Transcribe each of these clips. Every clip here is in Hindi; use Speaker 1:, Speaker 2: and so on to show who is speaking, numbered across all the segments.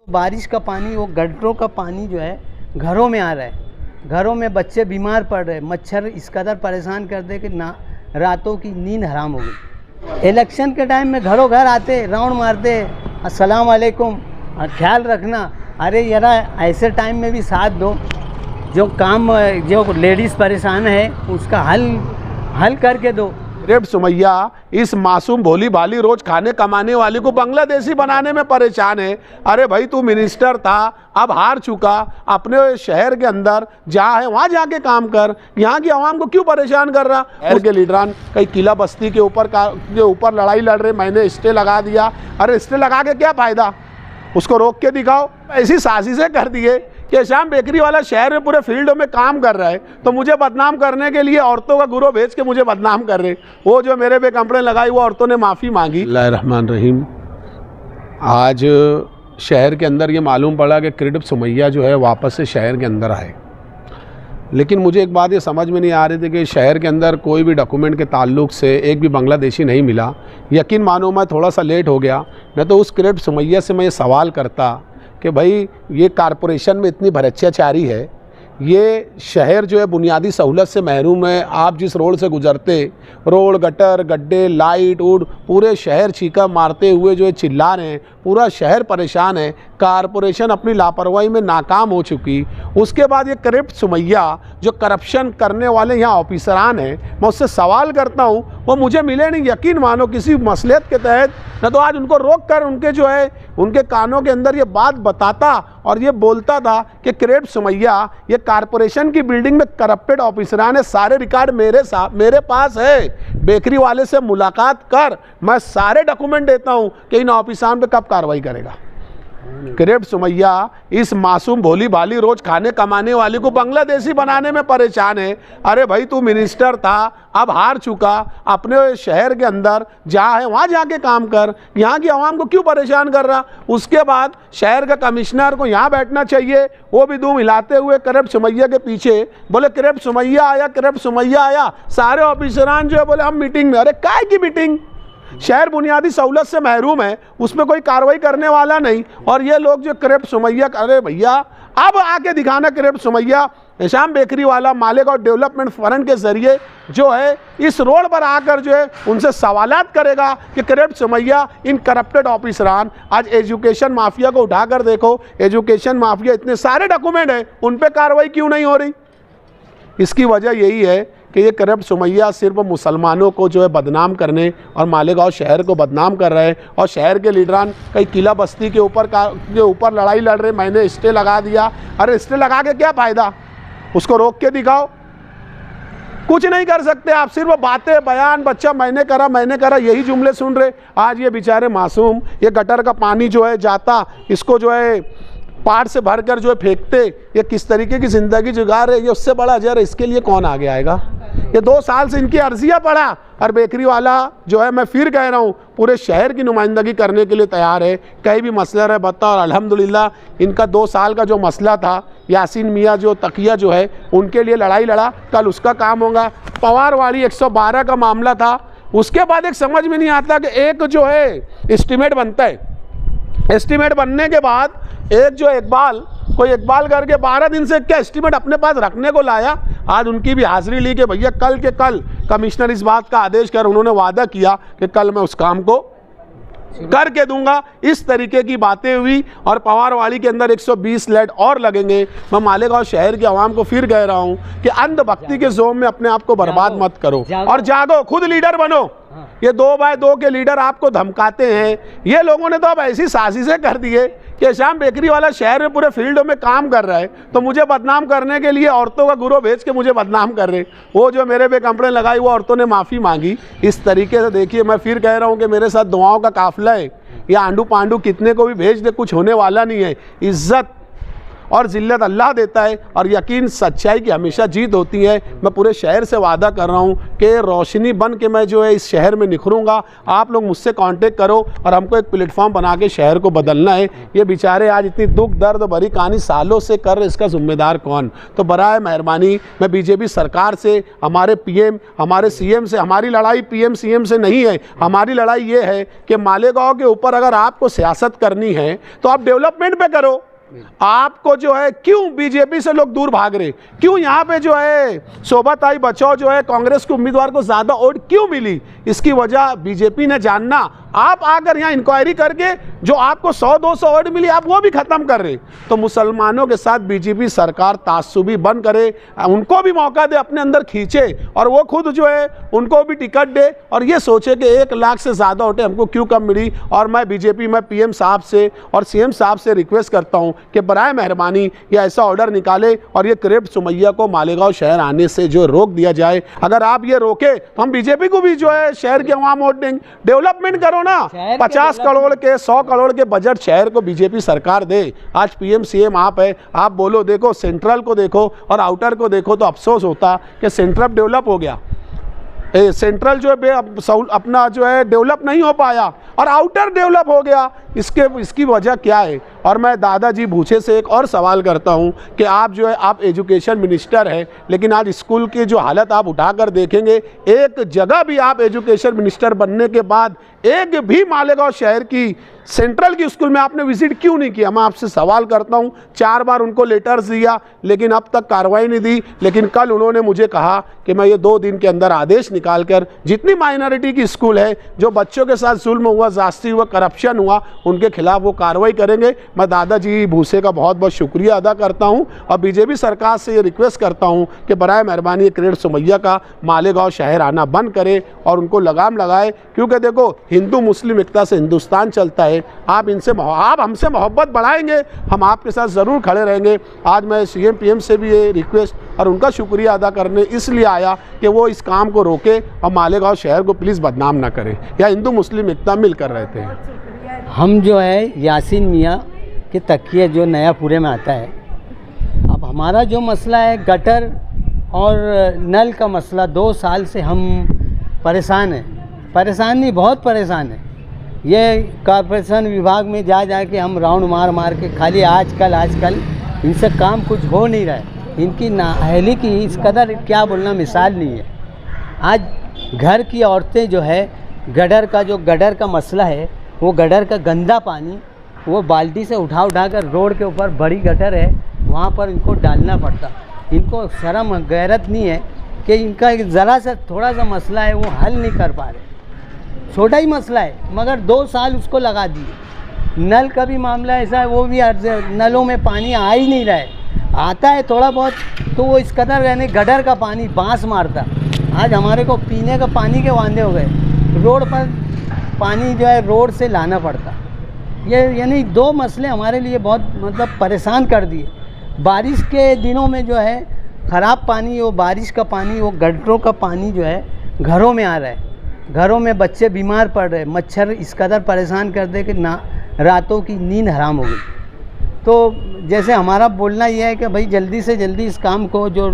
Speaker 1: बारिश का पानी, वो गड्ढों का पानी जो है घरों में आ रहा है, घरों में बच्चे बीमार पड़ रहे हैं, मच्छर इस कदर परेशान कर दे कि ना रातों की नींद हराम हो गई। इलेक्शन के टाइम में घरों घर आते, राउंड मारते, अस्सलाम वालेकुम, ख्याल रखना। अरे यार ऐसे टाइम में भी साथ दो, जो काम जो लेडीज़ परेशान है उसका हल करके दो।
Speaker 2: क्रेप्ट सुमैया इस मासूम भोली भाली रोज खाने कमाने वाली को बांग्लादेशी बनाने में परेशान है। अरे भाई तू मिनिस्टर था, अब हार चुका, अपने शहर के अंदर जहाँ है वहाँ जाके काम कर, यहाँ की आवाम को क्यों परेशान कर रहा। शहर के लीडरान कई किला बस्ती के ऊपर लड़ाई लड़ रहे, मैंने स्टे लगा दिया। अरे स्टे लगा के क्या फ़ायदा, उसको रोक के दिखाओ। ऐसी साजिशें कर दिए कि शाम बेकरी वाला शहर में पूरे फील्डों में काम कर रहा है, तो मुझे बदनाम करने के लिए औरतों का गुरो भेज के मुझे बदनाम कर रहे। वो जो मेरे पे कंप्लेन लगाई वो औरतों ने माफ़ी मांगी। बिस्मिल्लाहिर्रहमानिर्रहीम। आज शहर के अंदर ये मालूम पड़ा कि क्रेप्ट सुमैया जो है वापस से शहर के अंदर आए, लेकिन मुझे एक बात ये समझ में नहीं आ रही थी कि शहर के अंदर कोई भी डॉक्यूमेंट के ताल्लुक से एक भी बांग्लादेशी नहीं मिला। यकीन मानो मैं थोड़ा सा लेट हो गया, नहीं तो उस क्रेप्ट सुमैया से मैं ये सवाल करता कि भाई ये कारपोरेशन में इतनी भ्रष्टाचारी है, ये शहर जो है बुनियादी सहूलत से महरूम है। आप जिस रोड से गुजरते, रोड गटर गड्ढे लाइट उड पूरे शहर चीखा मारते हुए जो है चिल्ला रहे हैं, पूरा शहर परेशान है। कारपोरेशन अपनी लापरवाही में नाकाम हो चुकी। उसके बाद ये क्रेप्ट सुमैया जो करप्शन करने वाले यहाँ ऑफिसरान हैं, मैं उससे सवाल करता हूँ, वो मुझे मिले नहीं। यकीन मानो किसी मसलियत के तहत न तो आज उनको रोक कर उनके जो है उनके कानों के अंदर ये बात बताता और ये बोलता था कि क्रेप्ट सुमैया ये कारपोरेशन की बिल्डिंग में करप्टेड ऑफिसरान है, सारे रिकॉर्ड मेरे पास है। बेकरी वाले से मुलाकात कर, मैं सारे डॉक्यूमेंट देता हूँ कि इन ऑफिसरान पे कब कार्रवाई करेगा। क्रेप्ट सुमैया इस मासूम भोली भाली रोज खाने कमाने वाली को बांग्लादेशी बनाने में परेशान है। अरे भाई तू मिनिस्टर था, अब हार चुका, अपने शहर के अंदर जहाँ है वहाँ जाके काम कर, यहाँ की आवाम को क्यों परेशान कर रहा। उसके बाद शहर का कमिश्नर को यहाँ बैठना चाहिए, वो भी दूम हिलाते हुए क्रेप्ट सुमैया के पीछे बोले क्रेप्ट सुमैया आया, क्रेप्ट सुमैया आया। सारे ऑफिसरान जो है बोले हम मीटिंग में। अरे काय की मीटिंग, शहर बुनियादी सहूलत से महरूम है, उसमें कोई कार्रवाई करने वाला नहीं। और ये लोग जो क्रेप्ट सुमैया, अरे भैया अब आके दिखाना क्रेप्ट सुमैया शाम बेकरी वाला मालेगांव डेवलपमेंट फंड के जरिए जो है इस रोड पर आकर जो है उनसे सवालात करेगा कि क्रेप्ट सुमैया इन करप्टेड ऑफिसरान। आज एजुकेशन माफिया को उठाकर देखो, एजुकेशन माफिया इतने सारे डॉक्यूमेंट हैं, उन पर कार्रवाई क्यों नहीं हो रही। इसकी वजह यही है कि ये क्रेप्ट सुमैया सिर्फ मुसलमानों को जो है बदनाम करने और मालेगांव शहर को बदनाम कर रहे हैं। और शहर के लीडरान कई किला बस्ती के ऊपर लड़ाई लड़ रहे, मैंने स्टे लगा दिया। अरे स्टे लगा के क्या फ़ायदा, उसको रोक के दिखाओ। कुछ नहीं कर सकते आप, सिर्फ बातें बयान, बच्चा मैंने करा यही जुमले सुन रहे। आज ये बेचारे मासूम, ये गटर का पानी जो है जाता, इसको जो है पाट से भरकर जो है फेंकते, ये किस तरीके की ज़िंदगी जुगा रहे, ये उससे बड़ा अजर है। इसके लिए कौन आगे आएगा। ये 2 साल से इनकी अर्जियाँ पड़ा और बेकरी वाला जो है, मैं फिर कह रहा हूँ, पूरे शहर की नुमाइंदगी करने के लिए तैयार है। कहीं भी मसला रहे बता। और अल्हम्दुलिल्लाह इनका 2 साल का जो मसला था, यासीन मियाँ जो तकिया जो है उनके लिए लड़ाई लड़ा, कल उसका काम होगा। पवारवाड़ी 112 का मामला था, उसके बाद एक समझ में नहीं आता कि एक जो है एस्टीमेट बनता है, एस्टीमेट बनने के बाद एक जो इकबाल करके 12 दिन से क्या एस्टीमेट अपने पास रखने को लाया। आज उनकी भी हाजिरी ली कि भैया कल के कल कमिश्नर इस बात का आदेश कर, उन्होंने वादा किया कि कल मैं उस काम को करके दूंगा। इस तरीके की बातें हुई और पवारवाड़ी के अंदर 120 लेड और लगेंगे। मैं मालेगांव शहर की आवाम को फिर कह रहा हूं कि अंधभक्ति के जोम में अपने आप को बर्बाद मत करो और जागो, खुद लीडर बनो। ये 2x2 के लीडर आपको धमकाते हैं। ये लोगों ने तो अब ऐसी साजिशें कर दी है कि शाम बेकरी वाला शहर में पूरे फील्डों में काम कर रहा है, तो मुझे बदनाम करने के लिए औरतों का गुरो भेज के मुझे बदनाम कर रहे। वो जो मेरे पे कंप्लेन लगाई वो औरतों ने माफ़ी मांगी। इस तरीके से देखिए, मैं फिर कह रहा हूँ कि मेरे साथ दुआओं का काफिला है। या आंडू पांडू कितने को भी भेज दे, कुछ होने वाला नहीं है। इज्जत और जिल्लत अल्लाह देता है और यकीन सच्चाई की हमेशा जीत होती है। मैं पूरे शहर से वादा कर रहा हूँ कि रोशनी बन के मैं जो है इस शहर में निखरूंगा। आप लोग मुझसे कांटेक्ट करो और हमको एक प्लेटफॉर्म बना के शहर को बदलना है। ये बेचारे आज इतनी दुख दर्द भरी कहानी सालों से कर रहे, इसका जिम्मेदार कौन? तो बराए मेहरबानी मैं बीजेपी सरकार से, हमारे पीएम, हमारे सीएम से, हमारी लड़ाई पीएम सीएम से नहीं है। हमारी लड़ाई ये है कि मालेगांव के ऊपर अगर आपको सियासत करनी है तो आप डेवलपमेंट पे करो। आपको जो है क्यों बीजेपी से लोग दूर भाग रहे, क्यों यहाँ पे जो है शोभाताई बचाओ जो है कांग्रेस के उम्मीदवार को ज़्यादा वोट क्यों मिली? इसकी वजह बीजेपी ने जानना। आप आकर यहाँ इंक्वायरी करके जो आपको 100-200 वोट मिली आप वो भी ख़त्म कर रहे। तो मुसलमानों के साथ बीजेपी सरकार तासुबी बंद करे, उनको भी मौका दे, अपने अंदर खींचे और वो खुद जो है उनको भी टिकट दे और ये सोचे कि 1 लाख से ज़्यादा वोटें हमको क्यों कम मिली। और मैं बीजेपी में पीएम साहब से और सीएम साहब से रिक्वेस्ट करता हूँ कि बराए मेहरबानी ये ऐसा ऑर्डर निकाले और ये क्रेप्ट सुमैया को मालेगांव शहर आने से जो रोक दिया जाए। अगर आप ये रोके तो हम बीजेपी को भी जो है शहर के वहाँ वोट देंगे। डेवलपमेंट करो ना, 50 करोड़ के 100 करोड़ के बजट शहर को बीजेपी सरकार दे। आज पीएम सीएम आप है, आप बोलो देखो सेंट्रल को देखो और आउटर को देखो तो अफसोस होता कि सेंट्रल डेवलप हो गया, सेंट्रल जो है अपना जो है डेवलप नहीं हो पाया और आउटर डेवलप हो गया। इसकी वजह क्या है? और मैं दादाजी भूसे से एक और सवाल करता हूं कि आप जो है आप एजुकेशन मिनिस्टर हैं, लेकिन आज स्कूल की जो हालत आप उठाकर देखेंगे, एक जगह भी आप एजुकेशन मिनिस्टर बनने के बाद एक भी मालेगांव शहर की सेंट्रल की स्कूल में आपने विजिट क्यों नहीं किया? मैं आपसे सवाल करता हूं। 4 बार उनको लेटर्स दिया लेकिन अब तक कार्रवाई नहीं दी। लेकिन कल उन्होंने मुझे कहा कि मैं ये 2 दिन के अंदर आदेश निकालकर जितनी माइनॉरिटी की स्कूल है, जो बच्चों के साथ जुल्म हुआ, जास्ती हुआ, करप्शन हुआ, उनके खिलाफ वो कार्रवाई करेंगे। मैं दादाजी भूसे का बहुत बहुत शुक्रिया अदा करता हूँ और बीजेपी सरकार से ये रिक्वेस्ट करता हूँ कि बराए मेहरबानी क्रेप्ट सुमैया का मालेगांव शहर आना बंद करे और उनको लगाम लगाए। क्योंकि देखो हिंदू मुस्लिम एकता से हिंदुस्तान चलता है। आप हमसे मोहब्बत बढ़ाएंगे, हम आपके साथ ज़रूर खड़े रहेंगे। आज मैं सीएम पीएम से भी ये रिक्वेस्ट और उनका शुक्रिया अदा करने इसलिए आया कि वो इस काम को रोके और मालेगांव शहर को प्लीज़ बदनाम ना करें। या हिंदू मुस्लिम एकता मिलकर रहते हैं।
Speaker 1: हम जो है यासीन मियाँ के तकिए जो नयापुरे में आता है, अब हमारा जो मसला है गटर और नल का मसला, 2 साल से हम परेशान हैं। परेशान नहीं, बहुत परेशान है। ये कॉर्पोरेशन विभाग में जा के हम राउंड मार के खाली आजकल इनसे काम कुछ हो नहीं रहा है। इनकी नाअहली की इस कदर क्या बोलना मिसाल नहीं है। आज घर की औरतें जो है गटर का मसला है, वो गटर का गंदा पानी वो बाल्टी से उठा कर रोड के ऊपर बड़ी गटर है वहाँ पर इनको डालना पड़ता। इनको शर्म गैरत नहीं है कि इनका एक ज़रा सा थोड़ा सा मसला है वो हल नहीं कर पा रहे। छोटा ही मसला है मगर 2 साल उसको लगा दिए। नल का भी मामला ऐसा है, वो भी नलों में पानी आ ही नहीं रहा है। आता है थोड़ा बहुत तो वो इस कदर यानी गटर का पानी बांस मारता। आज हमारे को पीने का पानी के वांदे हो गए। रोड पर पानी जो है रोड से लाना पड़ता। ये यानी 2 मसले हमारे लिए बहुत मतलब परेशान कर दिए। बारिश के दिनों में जो है ख़राब पानी, वो बारिश का पानी, वो गटरों का पानी जो है घरों में आ रहा है। घरों में बच्चे बीमार पड़ रहे, मच्छर इस कदर परेशान कर दे कि रातों की नींद हराम हो गई। तो जैसे हमारा बोलना ये है कि भाई जल्दी से जल्दी इस काम को, जो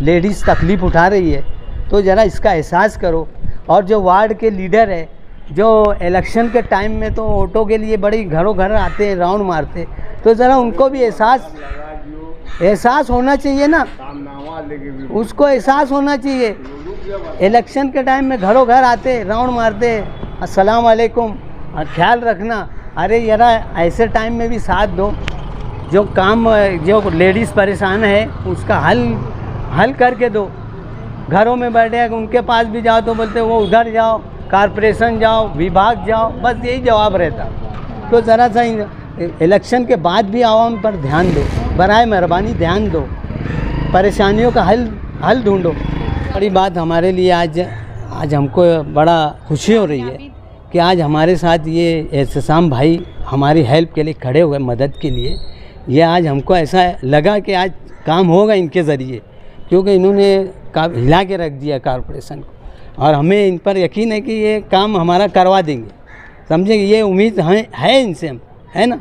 Speaker 1: लेडीज़ तकलीफ़ उठा रही है तो ज़रा इसका एहसास करो। और जो वार्ड के लीडर है, जो इलेक्शन के टाइम में तो वोटों के लिए बड़ी घरों घर आते हैं, राउंड मारते, तो ज़रा उनको भी एहसास होना चाहिए ना, उसको एहसास होना चाहिए। इलेक्शन के टाइम में घरों घर आते, राउंड मारते, अस्सलाम वालेकुम, और ख्याल रखना। अरे यारा ऐसे टाइम में भी साथ दो। जो लेडीज़ परेशान है उसका हल करके दो। घरों में बैठे उनके पास भी जाओ तो बोलते वो उधर जाओ, कारपोरेशन जाओ, विभाग जाओ, बस यही जवाब रहता। तो ज़रा सा इलेक्शन के बाद भी आवाम पर ध्यान दो, बराए मेहरबानी ध्यान दो, परेशानियों का हल ढूंढो। बड़ी बात हमारे लिए आज हमको बड़ा खुशी हो रही है कि आज हमारे साथ ये एहतसाम भाई हमारी हेल्प के लिए खड़े हुए, मदद के लिए। ये आज हमको ऐसा लगा कि आज काम होगा इनके ज़रिए, क्योंकि इन्होंने हिला के रख दिया कॉर्पोरेशन को, और हमें इन पर यकीन है कि ये काम हमारा करवा देंगे। समझे, ये उम्मीद है इनसे हम, है ना।